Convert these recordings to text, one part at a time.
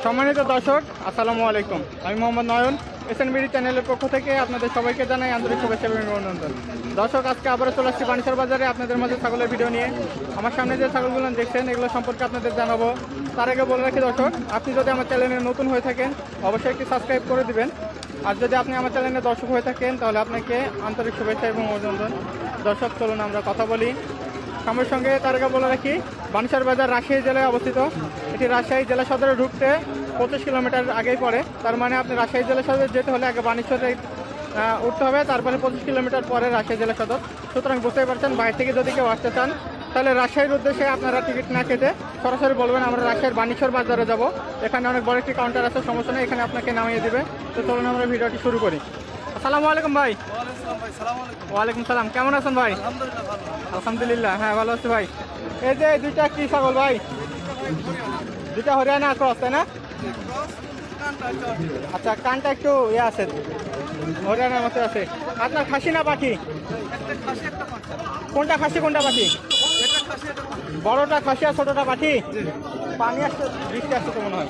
সম্মানিত দর্শক, আসসালামু আলাইকুম। আমি মোহাম্মদ নয়ন, SNBD চ্যানেলের পক্ষ থেকে আপনাদের সবাইকে জানাই আন্তরিক শুভেচ্ছা এবং অভিনন্দন। দর্শক, আজকে আবারও চলে আসছি বানেশ্বর বাজারে আপনাদের মাঝে ছাগলের ভিডিও নিয়ে। আমার সামনে যে ছাগলগুলো দেখছেন এগুলো সম্পর্কে আপনাদের জানাবো। তার আগে বলে রাখি দর্শক, আপনি যদি আমার চ্যানেলে নতুন হয়ে থাকেন অবশ্যই একটি সাবস্ক্রাইব করে দিবেন। আর যদি আপনি আমার চ্যানেলে দর্শক হয়ে থাকেন তাহলে আপনাকে আন্তরিক শুভেচ্ছা এবং অভিনন্দন। দর্শক, চলুন আমরা কথা বলি আমার সঙ্গে। তার আগে বলে রাখি, বানেশ্বর বাজার রাজশাহী জেলায় অবস্থিত। এটি রাজশাহী জেলা সদরে ঢুকতে 25 কিলোমিটার আগেই পড়ে। তার মানে আপনি রাজশাহী জেলা সদরে যেতে হলে আগে বানেশ্বরে উঠতে হবে, তারপরে 25 কিলোমিটার পরে রাজশাহী জেলা সদর। সুতরাং বুঝতেই পারছেন, বাইরে থেকে যদি কেউ আসতে চান তাহলে রাজশাহীর উদ্দেশ্যে আপনারা টিকিট না কেটে সরাসরি বলবেন আমরা রাজশাহীর বানেশ্বর বাজারে যাব। এখানে অনেক বড় একটি কাউন্টার আছে, সমস্যা নেই, এখানে আপনাকে নামিয়ে দেবে। তো চলুন আমরা ভিডিওটি শুরু করি। আসসালামু আলাইকুম ভাই। ওয়ালাইকুম সালাম, কেমন আছেন ভাই? আলহামদুলিল্লাহ, হ্যাঁ ভালো আছি ভাই। এই যে দুইটা কি ছাগল ভাই? দুইটা হরিয়ানা ক্রস, তাই না? আচ্ছা, কানটা একটু ইয়ে আছে, হরিয়ানার মতো আছে। আপনার খাসি না পাখি? কোনটা খাসি কোনটা পাখি? বড়টা খাসি আর ছোটটা পাখি? পানি আসছে, বৃষ্টি আসছে তো মনে হয়।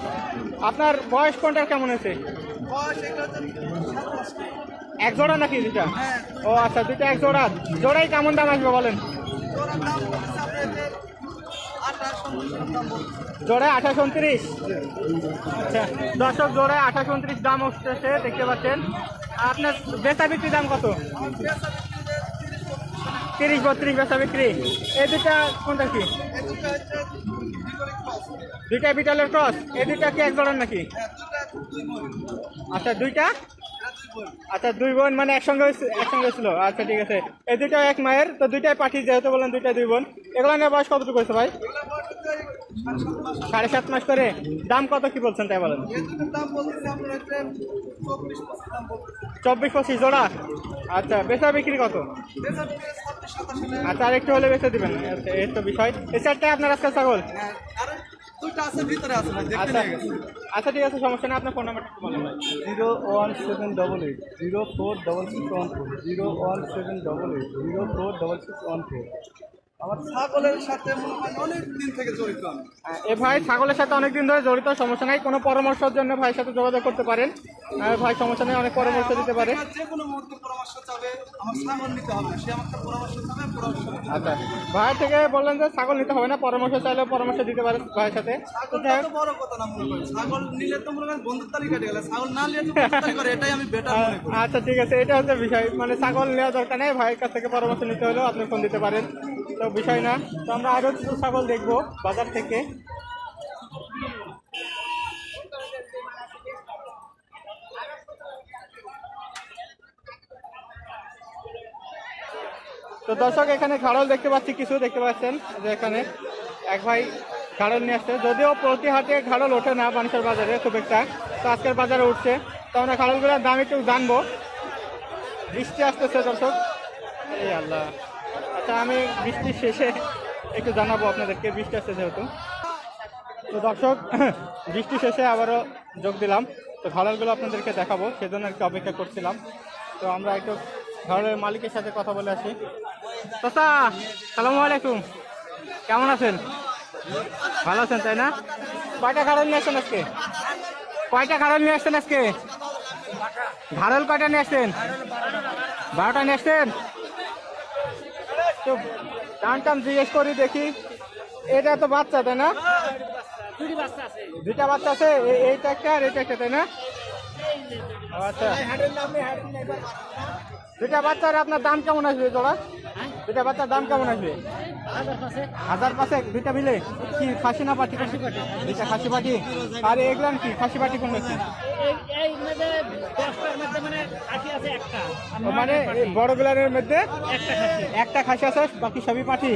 আপনার বয়স কোনটার কেমন হয়েছে? এক জোড়া নাকি দুইটা? ও আচ্ছা, দুইটা এক জোড়া। জোড়াই কেমন দাম আসবে বলেন? জোড়ায় 28-29। আচ্ছা দর্শক, জোড়ায় 28-29 দাম উঠতেছে, দেখতে পাচ্ছেন। আপনার বেচা বিক্রি দাম কত? 30-32 বেচা বিক্রি। এই দুইটা কোনটা কি? দুইটা বিটলের ক্রস। এই দুইটা কি এক জোড়ার নাকি? আচ্ছা দুইটা, আচ্ছা দুই বোন, মানে একসঙ্গে ছিল। আচ্ছা ঠিক আছে, এই দুইটাও এক মায়ের, তো দুইটাই পাঠি যেহেতু বললেন দুইটা দুই বোন। এগুলো নিয়ে বয়স কতটুকু হয়েছে ভাই? 7.5 মাস করে। দাম কত কি বলছেন তাই বলেন? 24-25 জোড়া। আচ্ছা, বেচা বিক্রি কত? আচ্ছা, আর একটু হলে বেচে দিবেন, এই তো বিষয়। এই চারটায় আপনার আজকে ছাগল? আচ্ছা ঠিক আছে, সমস্যা নেই। আপনার ফোন নাম্বারটা একটু বলেন ভাই। 01788 046614 01788 046614। আমার ছাগলের সাথে মনে হয় অনেক দিন থেকে জড়িত আমি। এ ভাই ছাগলের সাথে অনেকদিন ধরে জড়িত, সমস্যা নাই। কোনো পরামর্শের জন্য ভাইয়ের সাথে যোগাযোগ করতে পারেন। ভাই সমস্যা নেই, অনেক পরামর্শ দিতে পারে। যে কোনো মুহূর্তে পরামর্শ চাবে, আমার ছাগল নিতে হবে, সে আমাকে পরামর্শ চাবে, পরামর্শ দিতে হবে। আচ্ছা, ভাই থেকে বললেন যে ছাগল নিতে হবে না, পরামর্শ চাইলেও পরামর্শ দিতে পারে ভাইয়ের সাথে। ছাগলটা তো বড় কথা না মনে করি, ছাগল নিলে তো মনে করেন বন্ধুর তালিকা গেল, ছাগল না নিলে তো বন্ধুর তালিকা করে, এটাই আমি বেটার মনে করি। আচ্ছা ঠিক আছে, এটা হচ্ছে বিষয়। মানে ছাগল নেওয়া দরকার নেই, ভাইয়ের কাছ থেকে পরামর্শ নিতে হলেও আপনি ফোন দিতে পারেন, তো বিষয় না। তো আমরা আরও কিছু ছাগল দেখবো বাজার থেকে। তো দর্শক, এখানে ঘাড়ল দেখতে পাচ্ছি, কিছু দেখতে পাচ্ছেন যে এখানে এক ভাই ঘাড়ল নিয়ে আসছে। যদিও প্রতি হাটে ঘাড়ল ওঠে না বানেশ্বর বাজারে খুব একটা, তো আজকের বাজারে উঠছে। তো আমরা ঘাড়লগুলোর দাম একটু জানবো। বৃষ্টি আসতেছে দর্শক, এই আল্লাহ। আচ্ছা, আমি বৃষ্টির শেষে একটু জানাবো আপনাদেরকে, বৃষ্টি আসছে যেহেতু। তো দর্শক, বৃষ্টি শেষে আবারও যোগ দিলাম। তো ঘাড়লগুলো আপনাদেরকে দেখাবো, সেজন্য একটু অপেক্ষা করছিলাম। তো আমরা একটু ঘরের মালিকের সাথে কথা বলে আসি। চাচা, সালামু আলাইকুম, কেমন আছেন? ভালো আছেন তাই না? কয়টা ঘাড়ল নিয়ে আসছেন আজকে? কয়টা ঘাড়ল নিয়ে আসছেন আজকে? ঘাড়ল কয়টা নিয়ে আসছেন? 12টা নিয়ে আসছেন। তো দাম টাম জিজ্ঞেস করি দেখি। এটা তো বাচ্চা তাই না? দুইটা বাচ্চা আছে, এইটা একটা আর এইটা একটা, তাই না? আচ্ছা, দুইটা বাচ্চার আপনার দাম কেমন আসবে জোড়া? দুইটা বাচ্চার দাম কেমন আসবে? 1000 দুইটা মিলে। কি খাসি না পাটি? দুইটা খাসি পাটি। আর এগুলাম কি খাসি পাটি কোন কি? মানে বড় গুলারের মধ্যে একটা খাসি আছে, বাকি সবই পাটি।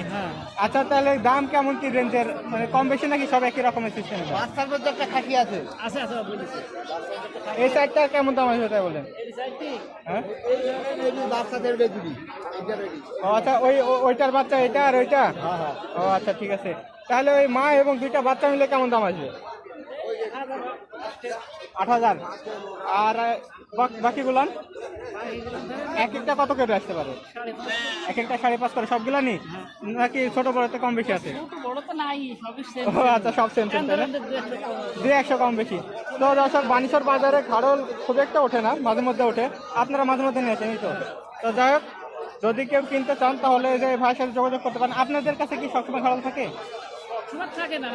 আচ্ছা, তাহলে দাম কেমন কি রেঞ্জের? মানে কম বেশি নাকি সব একই রকমের সিস্টেম? বাচ্চার মধ্যে একটা খাসি আছে। এই সাইডটা কেমন দাম আসবে তাই বলেন? হ্যাঁ, বাচ্চাদের বেগুনি। ও আচ্ছা, ওইটার বাচ্চা এটা আর ওইটা। ও আচ্ছা ঠিক আছে, তাহলে ওই মা এবং দুইটা বাচ্চা মিলে কেমন দাম আসবে? 8,000। আর বাকিগুলান এক একটা কত করে আসতে পারে? এক একটা 5.5 করে সবগুলা নি, নাকি ছোট বড়তে কম বেশি আছে? ও আচ্ছা, সব সেম সেম, তাই না? 200 কম বেশি। তো দর্শক, বানেশ্বর বাজারে ঘাড়ল খুব একটা ওঠে না, মাঝে মধ্যে ওঠে। আপনারা মাঝে মধ্যে নিয়েছেন এই তো। তো যাই হোক, যদি কেউ কিনতে চান তাহলে যে ভাইয়ের সাথে যোগাযোগ করতে পারেন। আপনাদের কাছে কি সবসময় ঘাড়ল থাকে? থাকে না।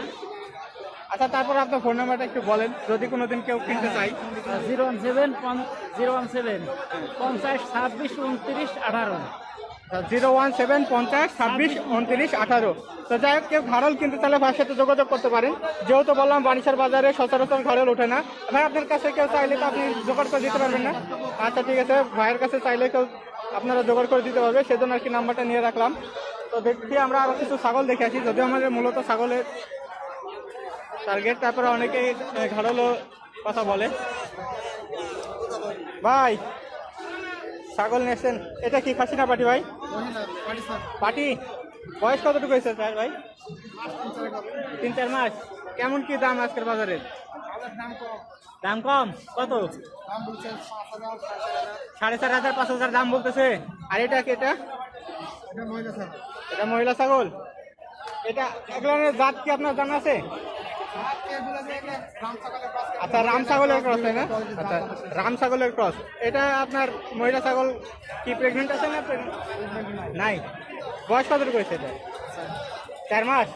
আচ্ছা, তারপরে আপনার ফোন নাম্বারটা একটু বলেন, যদি কোনোদিন কেউ কিনতে চাই। 017 50 26 29 18। 017 50 26 29 18। তো যাই হোক, কেউ ঘাড়ল কিনতে চাইলে ভাইয়ের সাথে যোগাযোগ করতে পারেন। যেহেতু বললাম বানেশ্বর বাজারে সচরাচর ঘাড়ল ওঠে না, ভাই আপনার কাছে কেউ চাইলে তো আপনি জোগাড় করে দিতে পারবেন না? আচ্ছা ঠিক আছে, ভাইয়ের কাছে চাইলে কেউ আপনারা জোগাড় করে দিতে পারবে, সেজন্য আর কি নাম্বারটা নিয়ে রাখলাম। তো দেখি আমরা আরও কিছু ছাগল দেখে আসি, যদিও আমাদের মূলত ছাগলের টার্গেট। তারপরে অনেকেই ঘাড়লও কথা বলে। ভাই ছাগল নিয়েছেন, এটা কি খাসি না পাটি ভাই? পাটি। বয়স কতটুকু হয়েছে স্যার ভাই? 3-4 মাস। কেমন কি দাম আজকের বাজারে? দাম কম কত? 4,500 5,000 দাম বলতেছে। আর এটা কি? এটা মহিলা ছাগল। এটা এগুলোর জাত কি আপনার জানা আছে? আচ্ছা, রাম ছাগলের ক্রস, তাই না? আচ্ছা, রাম ছাগলের ক্রস। এটা আপনার মহিলা ছাগল কি প্রেগনেন্ট আছে না নাই? বয়স কতটুকু হয়েছে এটা? 4 মাস।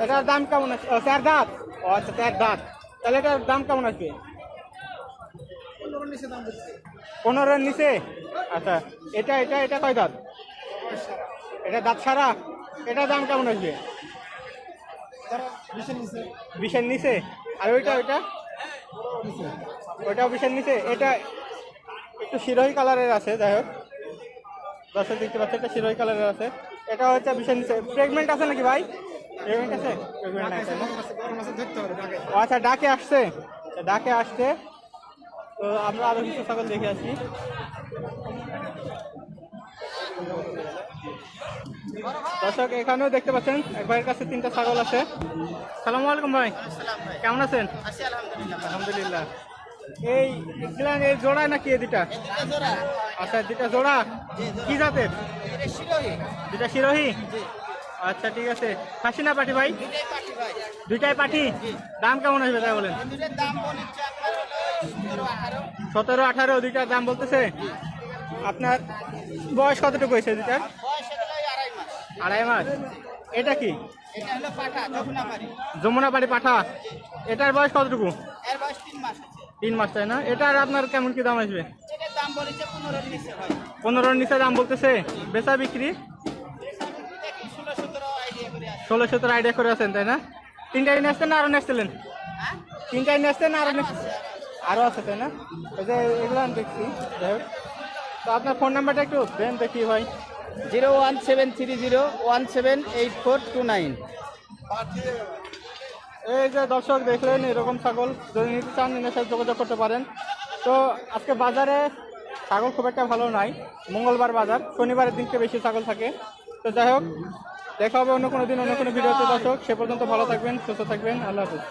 এটার দাম কেমন আছে? 4 দাঁত। ও আচ্ছা, 4 দাঁত। তাহলে এটার দাম কেমন আসবে? 15-এর নিচে। আচ্ছা, এটা এটা এটা কয় দাঁত? এটা দাঁত সারা। এটার দাম কেমন আসবে? 20-এর নিচে। আর ওইটা ওইটাও 20-এর নিচে। এটা একটু শিরোহী কালারের আছে। যাই হোক, দর্শক দেখতে পাচ্ছে, এটা শিরোহী কালারের আছে। এটা হচ্ছে 20-এর নিচে। প্রেগনেন্ট আছে নাকি ভাই? প্রেগনেন্ট আছে? প্রেগনেন্ট নাই, তাই না? ও আচ্ছা, ডাকে আসছে। ডাকে আসছে। তো আমরা আরো কিছু ছাগল দেখে আসি। দর্শক, এখানেও দেখতে পাচ্ছেন এক ভাইয়ের কাছে 3টা ছাগল আছে। সালামু আলাইকুম ভাই, কেমন আছেন? আলহামদুলিল্লাহ। এই জোড়ায় নাকি এই দুটা? আচ্ছা, দুটা জোড়া। কি জাতের? দুটা শিরোহী। আচ্ছা ঠিক আছে। খাসি না পাটি ভাই? দুইটাই পাটি। দাম কেমন আসবে তাই বলেন? 17-18 দুইটার দাম বলতেছে। আপনার বয়স কতটুকু হয়েছে দুইটার? 2.5 মাস। এটা কি? যমুনাপাড়ি পাঠা। এটার বয়স কতটুকু? 3 মাস, তাই না? এটার আপনার কেমন কি দাম আসবে? 15-এর নিচে দাম বলতেছে। বেচা বিক্রি 16-17 আইডিয়া করে আছেন, তাই না? 3টাই নিয়ে আসতেন না আরো নিয়ে আসছিলেন? 3টাই নিয়ে আসতেন না আরো আছে, তাই না? এই যে এগুলো আমি দেখছি। যাই হোক, তো আপনার ফোন নাম্বারটা একটু দেন দেখি ভাই। 01730178429। এই যে দর্শক দেখলেন, এরকম ছাগল যদি নিতে চান নিনের সাথে যোগাযোগ করতে পারেন। তো আজকে বাজারে ছাগল খুব একটা ভালো নাই, মঙ্গলবার বাজার, শনিবারের দিনকে বেশি ছাগল থাকে। তো যাই হোক, দেখা হবে অন্য কোনো দিন অন্য কোনো ভিডিওতে দর্শক। সে পর্যন্ত ভালো থাকবেন, সুস্থ থাকবেন। আল্লাহ হাফিজ।